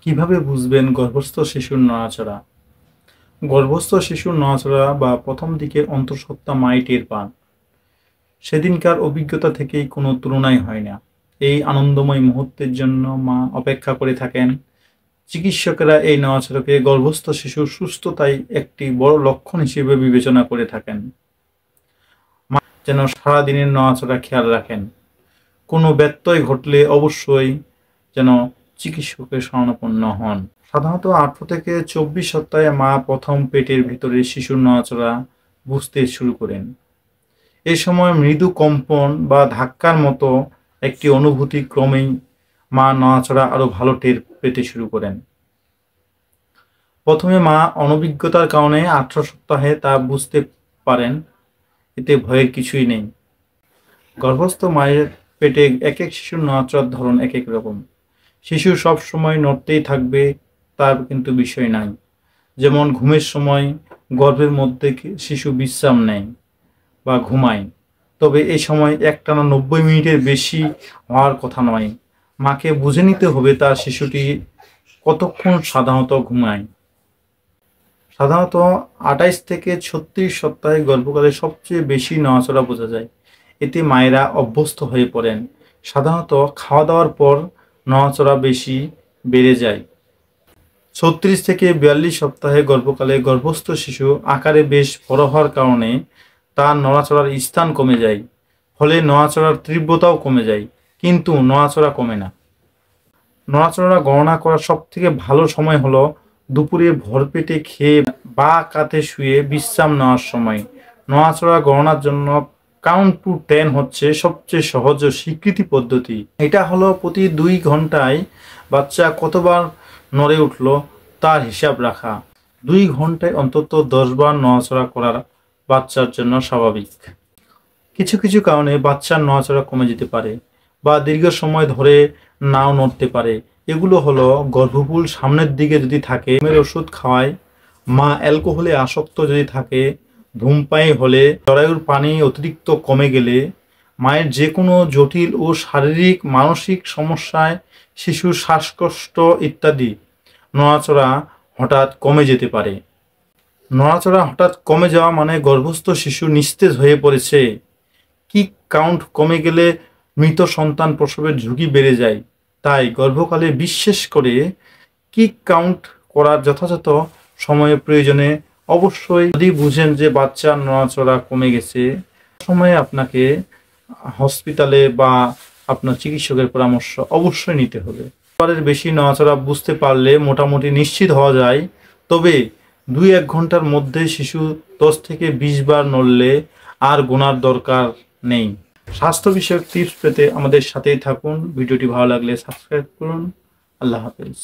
কিভাবে বুঝবেন গর্ভস্থ শিশুর নড়াচড়া? গর্ভস্থ শিশুর নড়াচড়া বা প্রথম দিকে অন্তঃসত্ত্বা মাই টের পান। সেদিনকার অভিজ্ঞতা থেকেই কোনো তুলনাই হয় না। এই আনন্দময় মুহূর্তের জন্য মা অপেক্ষা করে থাকেন। চিকিৎসকেরা এই নড়াচড়াকে গর্ভস্থ শিশুর সুস্থতায় একটি বড় লক্ষণ হিসেবে বিবেচনা করে থাকেন। মা যেন সারাদিনের নড়াচড়া খেয়াল রাখেন। কোনো ব্যত্যয় ঘটলে অবশ্যই যেন চিকিৎসকের শরণাপন্ন হন। সাধারণত 18 থেকে 24 সপ্তাহে মা প্রথম পেটের ভিতরে শিশুর নড়াচড়া বুঝতে শুরু করেন। এ সময় মৃদু কম্পন বা ধাক্কার মতো একটি অনুভূতি ক্রমেই মা নড়াচড়া আরও ভালো টের পেতে শুরু করেন। প্রথমে মা অনভিজ্ঞতার কারণে 18 সপ্তাহে তা বুঝতে পারেন, এতে ভয়ের কিছুই নেই। গর্ভস্থ মায়ের পেটে এক এক শিশুর নড়াচড়ার ধরন এক এক রকম। শিশু সব সময় নড়তেই থাকবে তার কিন্তু বিষয় নাই। যেমন ঘুমের সময় গর্ভের মধ্যে শিশু বিশ্রাম নেয় বা ঘুমায়, তবে এই সময় একটানা 90 মিনিটের বেশি হওয়ার কথা নয়। মাকে বুঝে নিতে হবে তার শিশুটি কতক্ষণ সাধারণত ঘুমায়। সাধারণত 28 থেকে 36 সপ্তাহে গর্ভকালে সবচেয়ে বেশি নড়াচড়া বোঝা যায়। এতে মায়েরা অভ্যস্ত হয়ে পড়েন। সাধারণত খাওয়া দাওয়ার পর নড়াচড়া বেশি বেড়ে যায়। 36 থেকে 42 সপ্তাহে গর্ভকালে গর্ভস্থ শিশু আকারে বেশ বড় হওয়ার কারণে তার নড়াচড়ার স্থান কমে যায়, ফলে নড়াচড়ার তীব্রতাও কমে যায়, কিন্তু নড়াচড়া কমে না। নড়াচড়া গণনা করার সবথেকে ভালো সময় হলো দুপুরে ভরপেটে খেয়ে বা কাঁধে শুয়ে বিশ্রাম নেওয়ার সময়। নড়াচড়া গণনার জন্য কাউন্ট টু 10 হচ্ছে সবচেয়ে সহজ ও স্বীকৃতি পদ্ধতি। এটা হলো প্রতি 2 ঘন্টায় বাচ্চা কতবার নড়ে উঠল তার হিসাব রাখা। 2 ঘন্টায় অন্তত 10 বার নড়াচড়া করার বাচ্চার জন্য স্বাভাবিক। কিছু কিছু কারণে বাচ্চার নড়াচড়া কমে যেতে পারে বা দীর্ঘ সময় ধরে নাও নড়তে পারে। এগুলো হলো গর্ভপুল সামনের দিকে যদি থাকে, ঘুমের ওষুধ খাওয়ায়, মা অ্যালকোহলে আসক্ত যদি থাকে, ধূমপায়ী হলে, জরায়ুর পানি অতিরিক্ত কমে গেলে, মায়ের যে কোনো জটিল ও শারীরিক মানসিক সমস্যায়, শিশুর শ্বাসকষ্ট ইত্যাদি নড়াচড়া হঠাৎ কমে যেতে পারে। নড়াচড়া হঠাৎ কমে যাওয়া মানে গর্ভস্থ শিশু নিস্তেজ হয়ে পড়েছে। কিক কাউন্ট কমে গেলে মৃত সন্তান প্রসবের ঝুঁকি বেড়ে যায়। তাই গর্ভকালে বিশেষ করে কিক কাউন্ট করার যথাযথ সময়ে প্রয়োজনে অবশ্যই, যদি বুঝেন যে বাচ্চার নড়াচড়া কমে গেছে, সময়ে আপনাকে হসপিটালে বা আপনার চিকিৎসকের পরামর্শ অবশ্যই নিতে হবে। বারের বেশি নড়াচড়া বুঝতে পারলে মোটামুটি নিশ্চিত হওয়া যায়, তবে 2-1 ঘন্টার মধ্যে শিশু 10 থেকে 20 বার নড়লে আর গোনার দরকার নেই। স্বাস্থ্য বিষয়ক টিপস পেতে আমাদের সাথেই থাকুন। ভিডিওটি ভালো লাগলে সাবস্ক্রাইব করুন। আল্লাহ হাফেজ।